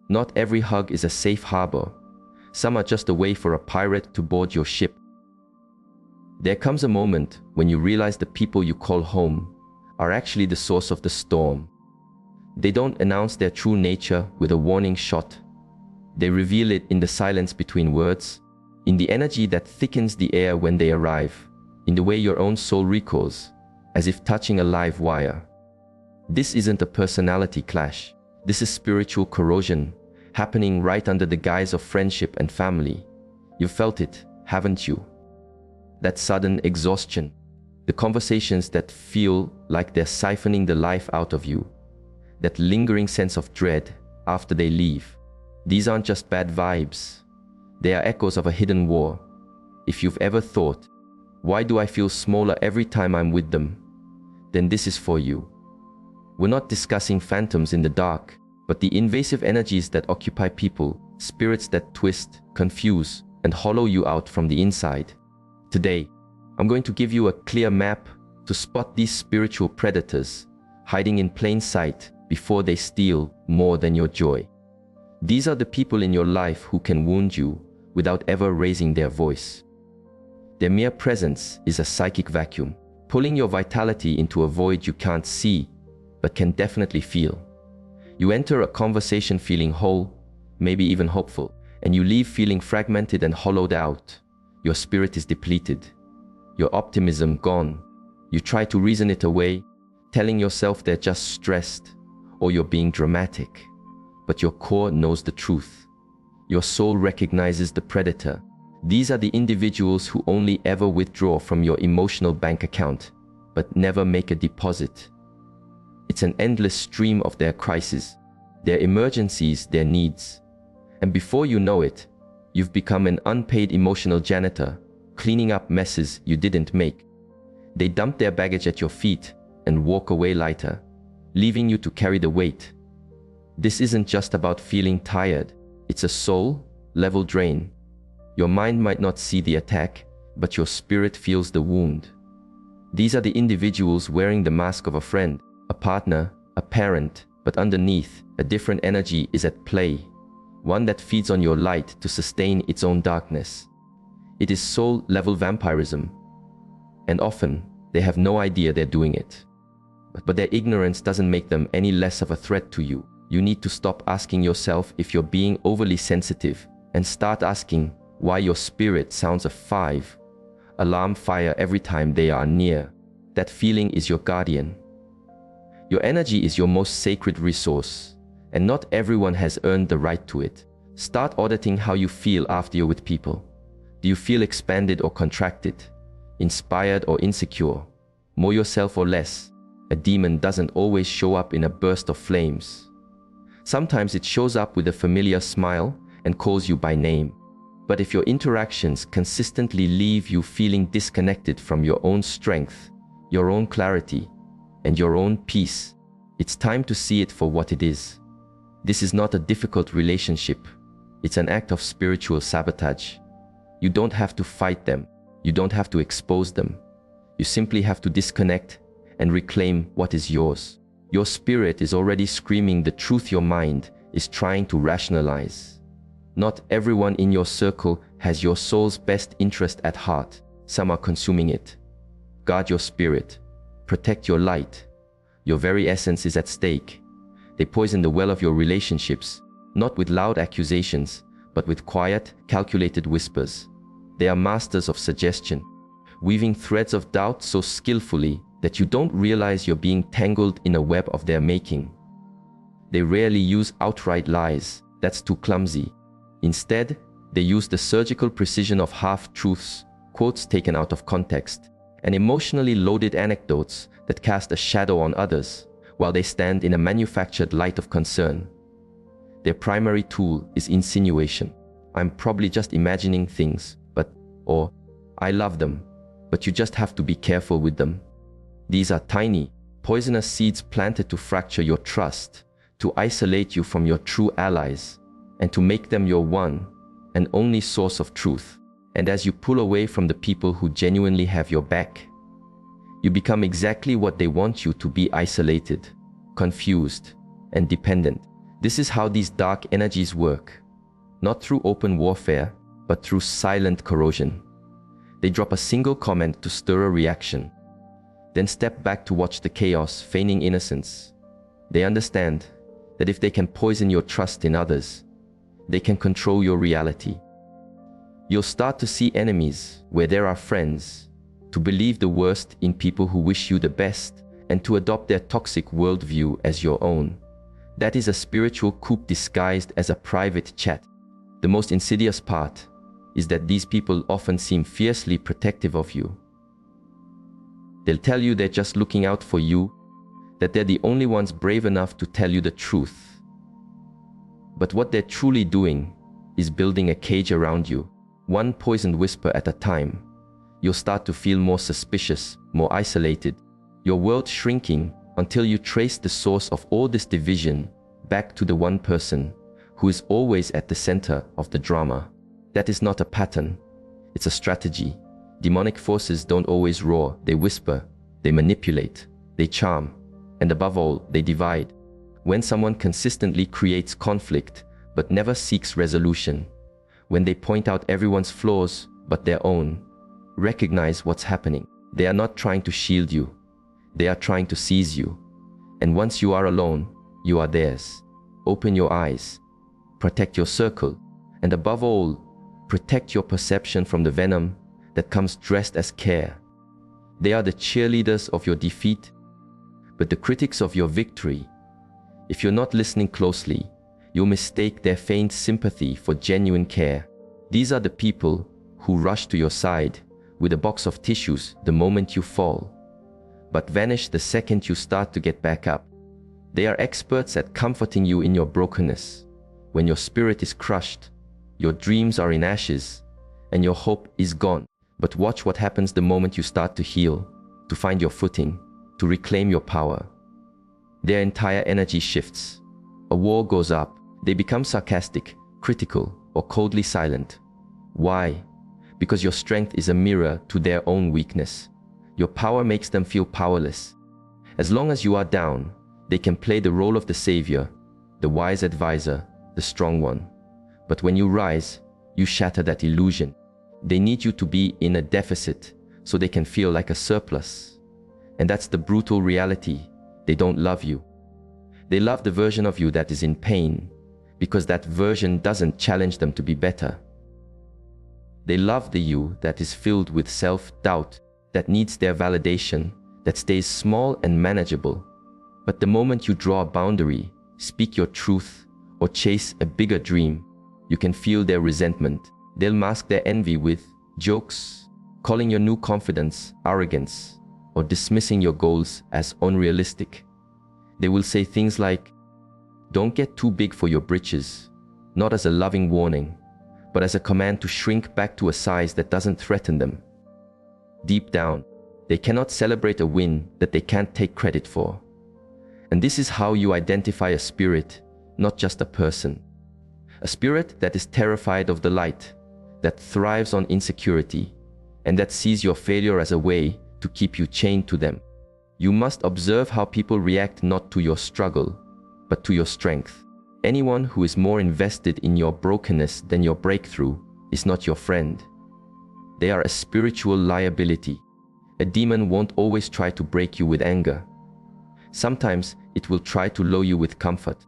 Not every hug is a safe harbor. Some are just a way for a pirate to board your ship. There comes a moment when you realize the people you call home are actually the source of the storm. They don't announce their true nature with a warning shot. They reveal it in the silence between words, in the energy that thickens the air when they arrive, in the way your own soul recoils, as if touching a live wire. This isn't a personality clash. This is spiritual corrosion, happening right under the guise of friendship and family. You've felt it, haven't you? That sudden exhaustion, the conversations that feel like they're siphoning the life out of you, that lingering sense of dread after they leave. These aren't just bad vibes. They are echoes of a hidden war. If you've ever thought, why do I feel smaller every time I'm with them? Then this is for you. We're not discussing phantoms in the dark, but the invasive energies that occupy people, spirits that twist, confuse, and hollow you out from the inside. Today, I'm going to give you a clear map to spot these spiritual predators hiding in plain sight before they steal more than your joy. These are the people in your life who can wound you without ever raising their voice. Their mere presence is a psychic vacuum, pulling your vitality into a void you can't see, but can definitely feel. You enter a conversation feeling whole, maybe even hopeful, and you leave feeling fragmented and hollowed out. Your spirit is depleted, your optimism gone. You try to reason it away, telling yourself they're just stressed or you're being dramatic. But your core knows the truth. Your soul recognizes the predator. These are the individuals who only ever withdraw from your emotional bank account, but never make a deposit. It's an endless stream of their crises, their emergencies, their needs. And before you know it, you've become an unpaid emotional janitor, cleaning up messes you didn't make. They dump their baggage at your feet and walk away lighter, leaving you to carry the weight. This isn't just about feeling tired. It's a soul-level drain. Your mind might not see the attack, but your spirit feels the wound. These are the individuals wearing the mask of a friend, a partner, a parent, but underneath, a different energy is at play, one that feeds on your light to sustain its own darkness. It is soul-level vampirism, and often they have no idea they're doing it. But their ignorance doesn't make them any less of a threat to you. You need to stop asking yourself if you're being overly sensitive and start asking why your spirit sounds a 5 alarm fire every time they are near. That feeling is your guardian. Your energy is your most sacred resource, and not everyone has earned the right to it. Start auditing how you feel after you're with people. Do you feel expanded or contracted? Inspired or insecure? More yourself or less? A demon doesn't always show up in a burst of flames. Sometimes it shows up with a familiar smile and calls you by name. But if your interactions consistently leave you feeling disconnected from your own strength, your own clarity, and your own peace, it's time to see it for what it is. This is not a difficult relationship. It's an act of spiritual sabotage. You don't have to fight them. You don't have to expose them. You simply have to disconnect and reclaim what is yours. Your spirit is already screaming the truth your mind is trying to rationalize. Not everyone in your circle has your soul's best interest at heart. Some are consuming it. Guard your spirit. Protect your light. Your very essence is at stake. They poison the well of your relationships, not with loud accusations, but with quiet, calculated whispers. They are masters of suggestion, weaving threads of doubt so skillfully that you don't realize you're being tangled in a web of their making. They rarely use outright lies. That's too clumsy. Instead, they use the surgical precision of half-truths, quotes taken out of context, and emotionally loaded anecdotes that cast a shadow on others while they stand in a manufactured light of concern. Their primary tool is insinuation. I'm probably just imagining things, or I love them, but you just have to be careful with them. These are tiny, poisonous seeds planted to fracture your trust, to isolate you from your true allies, and to make them your one and only source of truth. And as you pull away from the people who genuinely have your back, you become exactly what they want you to be: isolated, confused, and dependent. This is how these dark energies work. Not through open warfare, but through silent corrosion. They drop a single comment to stir a reaction, then step back to watch the chaos, feigning innocence. They understand that if they can poison your trust in others, they can control your reality. You'll start to see enemies where there are friends, to believe the worst in people who wish you the best, and to adopt their toxic worldview as your own. That is a spiritual coup disguised as a private chat. The most insidious part is that these people often seem fiercely protective of you. They'll tell you they're just looking out for you, that they're the only ones brave enough to tell you the truth. But what they're truly doing is building a cage around you, one poisoned whisper at a time. You'll start to feel more suspicious, more isolated, your world shrinking until you trace the source of all this division back to the one person who is always at the center of the drama. That is not a pattern, it's a strategy. Demonic forces don't always roar, they whisper, they manipulate, they charm, and above all, they divide. When someone consistently creates conflict but never seeks resolution, when they point out everyone's flaws but their own, recognize what's happening. They are not trying to shield you, they are trying to seize you. And once you are alone, you are theirs. Open your eyes, protect your circle, and above all, protect your perception from the venom that comes dressed as care. They are the cheerleaders of your defeat, but the critics of your victory. If you're not listening closely, you'll mistake their feigned sympathy for genuine care. These are the people who rush to your side with a box of tissues the moment you fall, but vanish the second you start to get back up. They are experts at comforting you in your brokenness. When your spirit is crushed, your dreams are in ashes, and your hope is gone. But watch what happens the moment you start to heal, to find your footing, to reclaim your power. Their entire energy shifts. A wall goes up. They become sarcastic, critical, or coldly silent. Why? Because your strength is a mirror to their own weakness. Your power makes them feel powerless. As long as you are down, they can play the role of the savior, the wise advisor, the strong one. But when you rise, you shatter that illusion. They need you to be in a deficit so they can feel like a surplus. And that's the brutal reality. They don't love you. They love the version of you that is in pain, because that version doesn't challenge them to be better. They love the you that is filled with self-doubt, that needs their validation, that stays small and manageable. But the moment you draw a boundary, speak your truth, or chase a bigger dream, you can feel their resentment. They'll mask their envy with jokes, calling your new confidence arrogance, or dismissing your goals as unrealistic. They will say things like, "Don't get too big for your britches," not as a loving warning, but as a command to shrink back to a size that doesn't threaten them. Deep down, they cannot celebrate a win that they can't take credit for. And this is how you identify a spirit, not just a person. A spirit that is terrified of the light, that thrives on insecurity, and that sees your failure as a way to keep you chained to them. You must observe how people react not to your struggle, but to your strength. Anyone who is more invested in your brokenness than your breakthrough is not your friend. They are a spiritual liability. A demon won't always try to break you with anger. Sometimes it will try to lull you with comfort.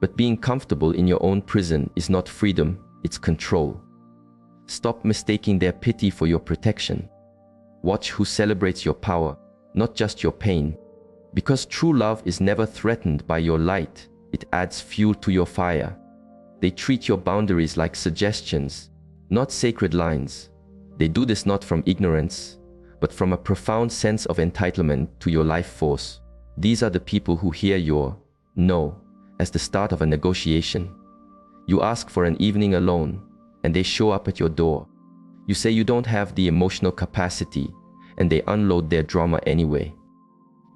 But being comfortable in your own prison is not freedom, it's control. Stop mistaking their pity for your protection. Watch who celebrates your power, not just your pain. Because true love is never threatened by your light, it adds fuel to your fire. They treat your boundaries like suggestions, not sacred lines. They do this not from ignorance, but from a profound sense of entitlement to your life force. These are the people who hear your no as the start of a negotiation. You ask for an evening alone, and they show up at your door. You say you don't have the emotional capacity, and they unload their drama anyway.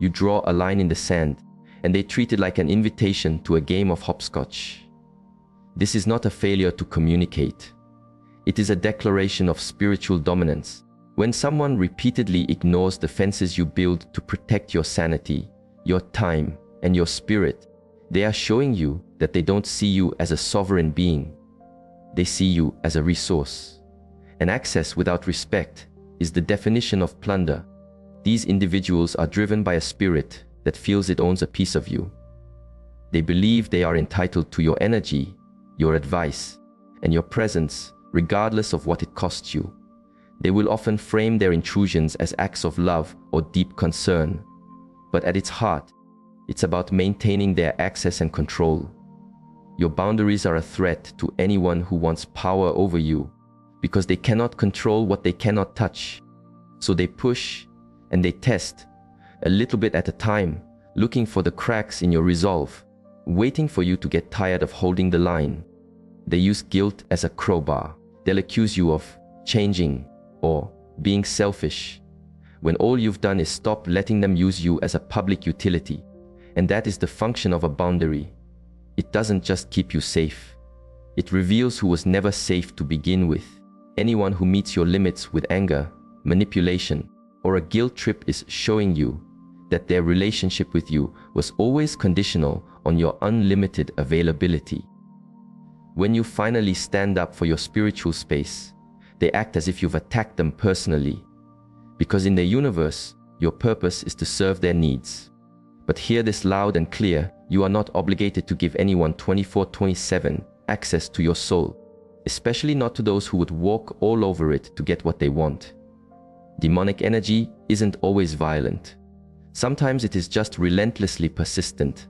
You draw a line in the sand, and they treat it like an invitation to a game of hopscotch. This is not a failure to communicate. It is a declaration of spiritual dominance. When someone repeatedly ignores the fences you build to protect your sanity, your time, and your spirit, They are showing you that they don't see you as a sovereign being. They see you as a resource. And access without respect is the definition of plunder. These individuals are driven by a spirit that feels it owns a piece of you. They believe they are entitled to your energy, your advice, and your presence, regardless of what it costs you. They will often frame their intrusions as acts of love or deep concern. But at its heart, it's about maintaining their access and control. Your boundaries are a threat to anyone who wants power over you, because they cannot control what they cannot touch. So they push and they test, a little bit at a time, looking for the cracks in your resolve, waiting for you to get tired of holding the line. They use guilt as a crowbar. They'll accuse you of changing or being selfish, when all you've done is stop letting them use you as a public utility. And that is the function of a boundary. It doesn't just keep you safe. It reveals who was never safe to begin with. Anyone who meets your limits with anger, manipulation, or a guilt trip is showing you that their relationship with you was always conditional on your unlimited availability. When you finally stand up for your spiritual space, they act as if you've attacked them personally. Because in the universe, your purpose is to serve their needs. But hear this loud and clear: you are not obligated to give anyone 24/7 access to your soul, especially not to those who would walk all over it to get what they want. Demonic energy isn't always violent. Sometimes it is just relentlessly persistent.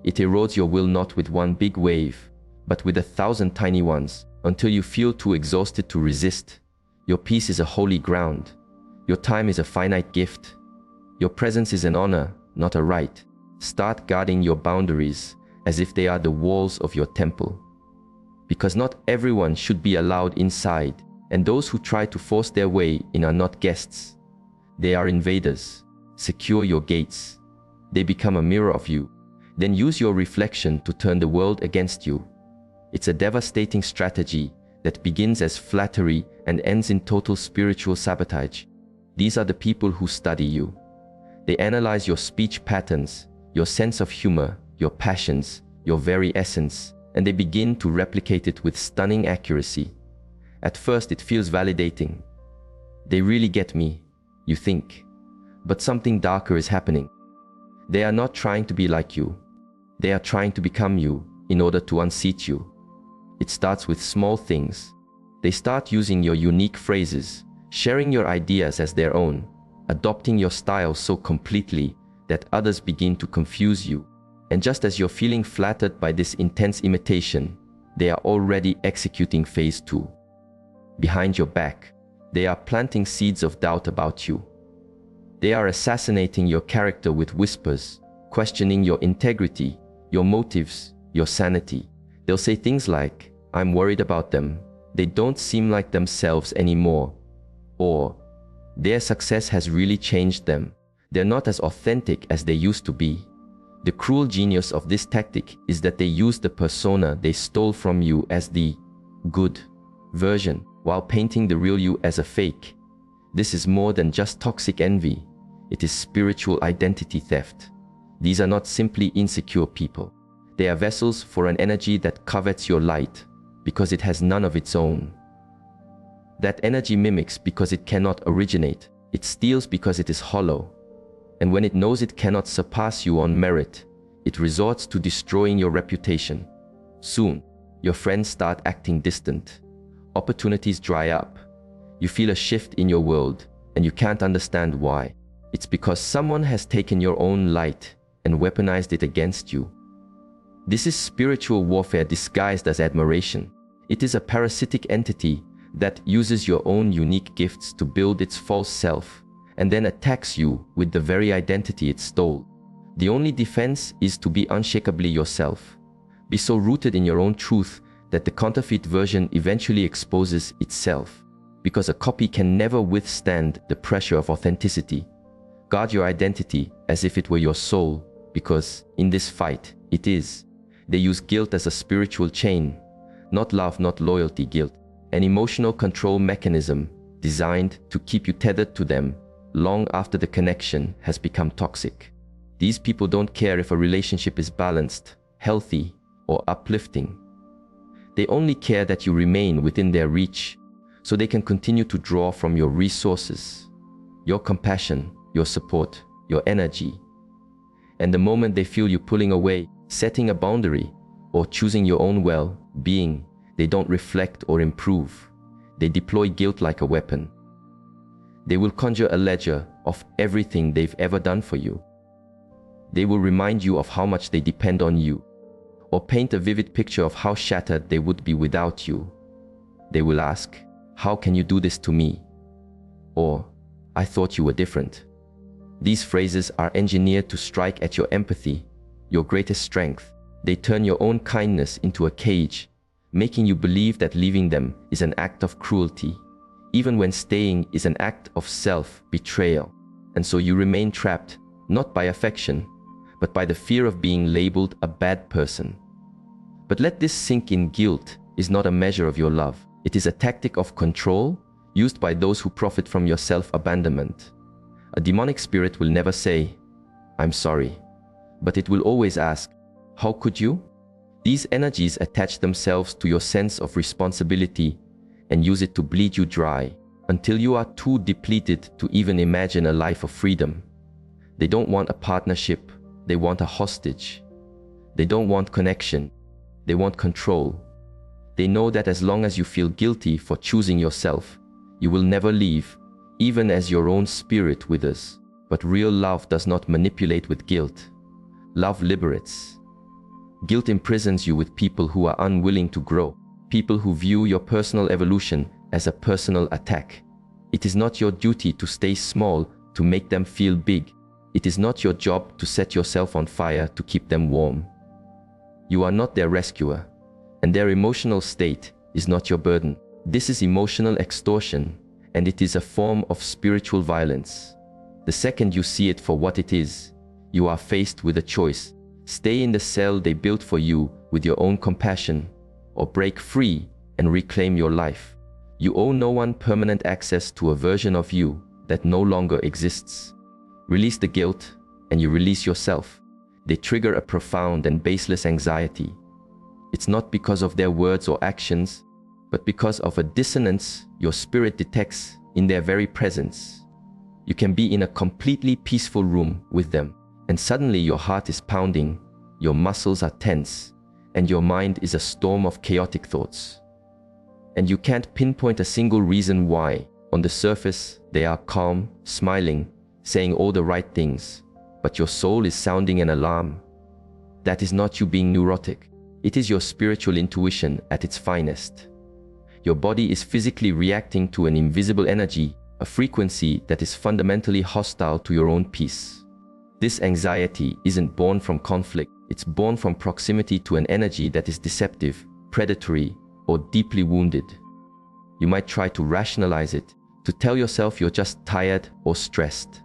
It erodes your will not with one big wave, but with 1,000 tiny ones, until you feel too exhausted to resist. Your peace is a holy ground. Your time is a finite gift. Your presence is an honor, not a right. Start guarding your boundaries as if they are the walls of your temple. Because not everyone should be allowed inside, and those who try to force their way in are not guests. They are invaders. Secure your gates. They become a mirror of you. Then use your reflection to turn the world against you. It's a devastating strategy that begins as flattery and ends in total spiritual sabotage. These are the people who study you. They analyze your speech patterns, your sense of humor, your passions, your very essence, and they begin to replicate it with stunning accuracy. At first, it feels validating. They really get me, you think. But something darker is happening. They are not trying to be like you. They are trying to become you in order to unseat you. It starts with small things. They start using your unique phrases, sharing your ideas as their own, adopting your style so completely that others begin to confuse you. And just as you're feeling flattered by this intense imitation, they are already executing phase 2. Behind your back, they are planting seeds of doubt about you. They are assassinating your character with whispers, questioning your integrity, your motives, your sanity. They'll say things like, "I'm worried about them. They don't seem like themselves anymore." Or, "Their success has really changed them. They're not as authentic as they used to be." The cruel genius of this tactic is that they use the persona they stole from you as the good version, while painting the real you as a fake. This is more than just toxic envy. It is spiritual identity theft. These are not simply insecure people. They are vessels for an energy that covets your light because it has none of its own. That energy mimics because it cannot originate. It steals because it is hollow. And when it knows it cannot surpass you on merit, it resorts to destroying your reputation. Soon, your friends start acting distant. Opportunities dry up. You feel a shift in your world, and you can't understand why. It's because someone has taken your own light and weaponized it against you. This is spiritual warfare disguised as admiration. It is a parasitic entity that uses your own unique gifts to build its false self, and then attacks you with the very identity it stole. The only defense is to be unshakably yourself. Be so rooted in your own truth that the counterfeit version eventually exposes itself, because a copy can never withstand the pressure of authenticity. Guard your identity as if it were your soul, because in this fight, it is. They use guilt as a spiritual chain, not love, not loyalty, guilt, an emotional control mechanism designed to keep you tethered to them long after the connection has become toxic. These people don't care if a relationship is balanced, healthy, or uplifting. They only care that you remain within their reach, so they can continue to draw from your resources, your compassion, your support, your energy. And the moment they feel you pulling away, setting a boundary, or choosing your own well-being, they don't reflect or improve. They deploy guilt like a weapon. They will conjure a ledger of everything they've ever done for you. They will remind you of how much they depend on you, or paint a vivid picture of how shattered they would be without you. They will ask, "How can you do this to me?" Or, "I thought you were different." These phrases are engineered to strike at your empathy, your greatest strength. They turn your own kindness into a cage, making you believe that leaving them is an act of cruelty, even when staying is an act of self-betrayal. And so you remain trapped, not by affection, but by the fear of being labeled a bad person. But let this sink in. Guilt is not a measure of your love. It is a tactic of control used by those who profit from your self-abandonment. A demonic spirit will never say, "I'm sorry," but it will always ask, "How could you?" These energies attach themselves to your sense of responsibility and use it to bleed you dry until you are too depleted to even imagine a life of freedom. They don't want a partnership, they want a hostage. They don't want connection, they want control. They know that as long as you feel guilty for choosing yourself, you will never leave, even as your own spirit withers. But real love does not manipulate with guilt. Love liberates. Guilt imprisons you with people who are unwilling to grow, people who view your personal evolution as a personal attack. It is not your duty to stay small to make them feel big. It is not your job to set yourself on fire to keep them warm. You are not their rescuer, and their emotional state is not your burden. This is emotional extortion, and it is a form of spiritual violence. The second you see it for what it is, you are faced with a choice. Stay in the cell they built for you with your own compassion, or break free and reclaim your life. You owe no one permanent access to a version of you that no longer exists. Release the guilt, and you release yourself. They trigger a profound and baseless anxiety. It's not because of their words or actions, but because of a dissonance your spirit detects in their very presence. You can be in a completely peaceful room with them, and suddenly your heart is pounding, your muscles are tense, and your mind is a storm of chaotic thoughts. And you can't pinpoint a single reason why. On the surface, they are calm, smiling, saying all the right things, but your soul is sounding an alarm. That is not you being neurotic. It is your spiritual intuition at its finest. Your body is physically reacting to an invisible energy, a frequency that is fundamentally hostile to your own peace. This anxiety isn't born from conflict, it's born from proximity to an energy that is deceptive, predatory, or deeply wounded. You might try to rationalize it, to tell yourself you're just tired or stressed.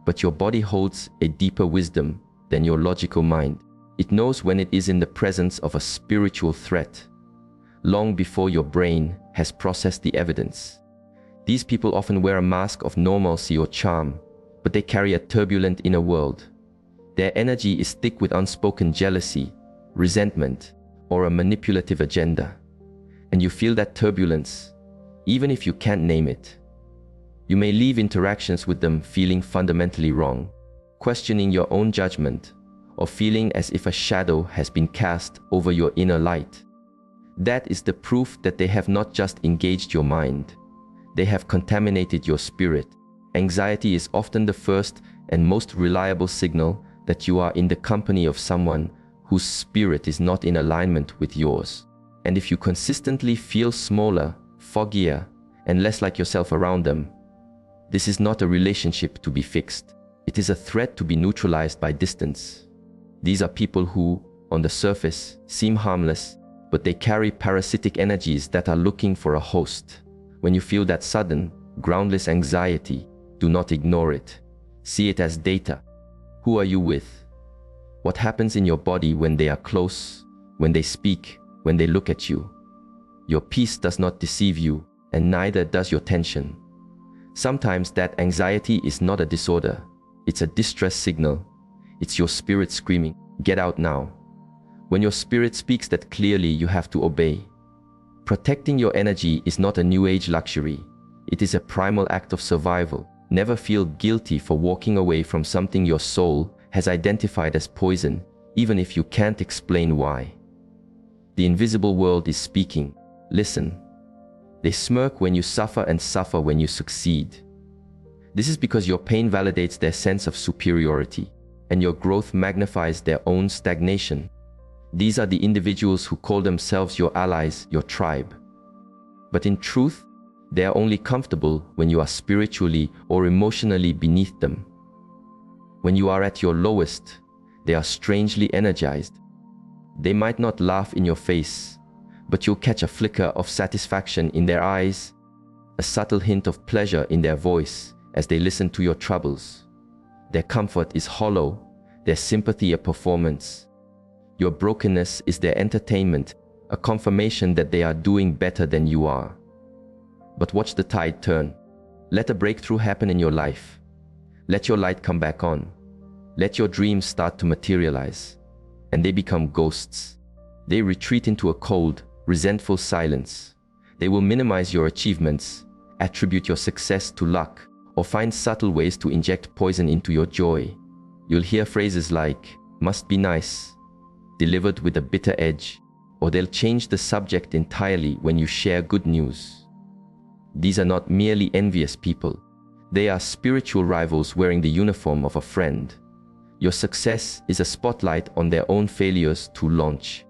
But your body holds a deeper wisdom than your logical mind. It knows when it is in the presence of a spiritual threat, long before your brain has processed the evidence. These people often wear a mask of normalcy or charm, but they carry a turbulent inner world. Their energy is thick with unspoken jealousy, resentment, or a manipulative agenda. And you feel that turbulence, even if you can't name it. You may leave interactions with them feeling fundamentally wrong, questioning your own judgment, or feeling as if a shadow has been cast over your inner light. That is the proof that they have not just engaged your mind, they have contaminated your spirit. Anxiety is often the first and most reliable signal that you are in the company of someone whose spirit is not in alignment with yours. And if you consistently feel smaller, foggier, and less like yourself around them, this is not a relationship to be fixed. It is a threat to be neutralized by distance. These are people who, on the surface, seem harmless, but they carry parasitic energies that are looking for a host. When you feel that sudden, groundless anxiety, do not ignore it. See it as data. Who are you with? What happens in your body when they are close, when they speak, when they look at you? Your peace does not deceive you, and neither does your tension. Sometimes that anxiety is not a disorder, it's a distress signal. It's your spirit screaming, "Get out now." When your spirit speaks that clearly, you have to obey. Protecting your energy is not a new age luxury. It is a primal act of survival. Never feel guilty for walking away from something your soul has identified as poison, even if you can't explain why. The invisible world is speaking. Listen. They smirk when you suffer and suffer when you succeed. This is because your pain validates their sense of superiority, and your growth magnifies their own stagnation. These are the individuals who call themselves your allies, your tribe. But in truth, they are only comfortable when you are spiritually or emotionally beneath them. When you are at your lowest, they are strangely energized. They might not laugh in your face, but you'll catch a flicker of satisfaction in their eyes, a subtle hint of pleasure in their voice as they listen to your troubles. Their comfort is hollow, their sympathy a performance. Your brokenness is their entertainment, a confirmation that they are doing better than you are. But watch the tide turn. Let a breakthrough happen in your life. Let your light come back on. Let your dreams start to materialize. And they become ghosts. They retreat into a cold, resentful silence. They will minimize your achievements, attribute your success to luck, or find subtle ways to inject poison into your joy. You'll hear phrases like, "must be nice," delivered with a bitter edge, or they'll change the subject entirely when you share good news. These are not merely envious people. They are spiritual rivals wearing the uniform of a friend. Your success is a spotlight on their own failures to launch.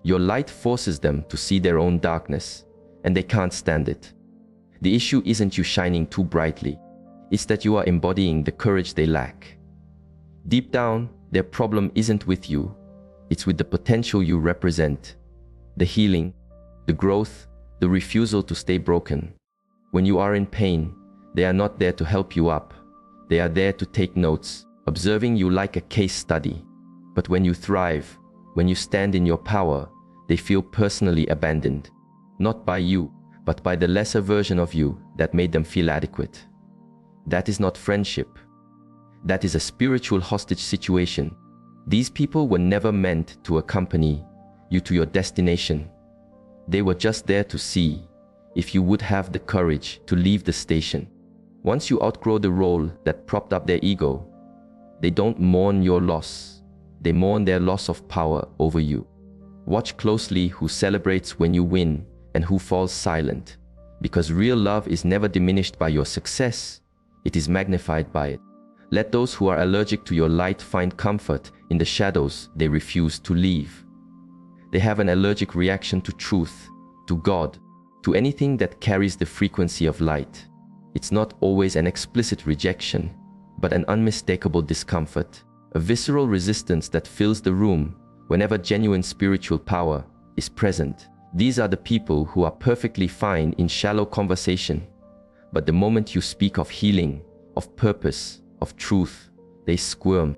Your light forces them to see their own darkness, and they can't stand it. The issue isn't you shining too brightly. It's that you are embodying the courage they lack. Deep down, their problem isn't with you. It's with the potential you represent. The healing, the growth, the refusal to stay broken. When you are in pain, they are not there to help you up. They are there to take notes, observing you like a case study. But when you thrive, when you stand in your power, they feel personally abandoned. Not by you, but by the lesser version of you that made them feel adequate. That is not friendship. That is a spiritual hostage situation. These people were never meant to accompany you to your destination. They were just there to see if you would have the courage to leave the station. Once you outgrow the role that propped up their ego, they don't mourn your loss. They mourn their loss of power over you. Watch closely who celebrates when you win and who falls silent, because real love is never diminished by your success. It is magnified by it. Let those who are allergic to your light find comfort in the shadows they refuse to leave. They have an allergic reaction to truth, to God, to anything that carries the frequency of light. It's not always an explicit rejection, but an unmistakable discomfort, a visceral resistance that fills the room whenever genuine spiritual power is present. These are the people who are perfectly fine in shallow conversation, but the moment you speak of healing, of purpose, of truth, they squirm.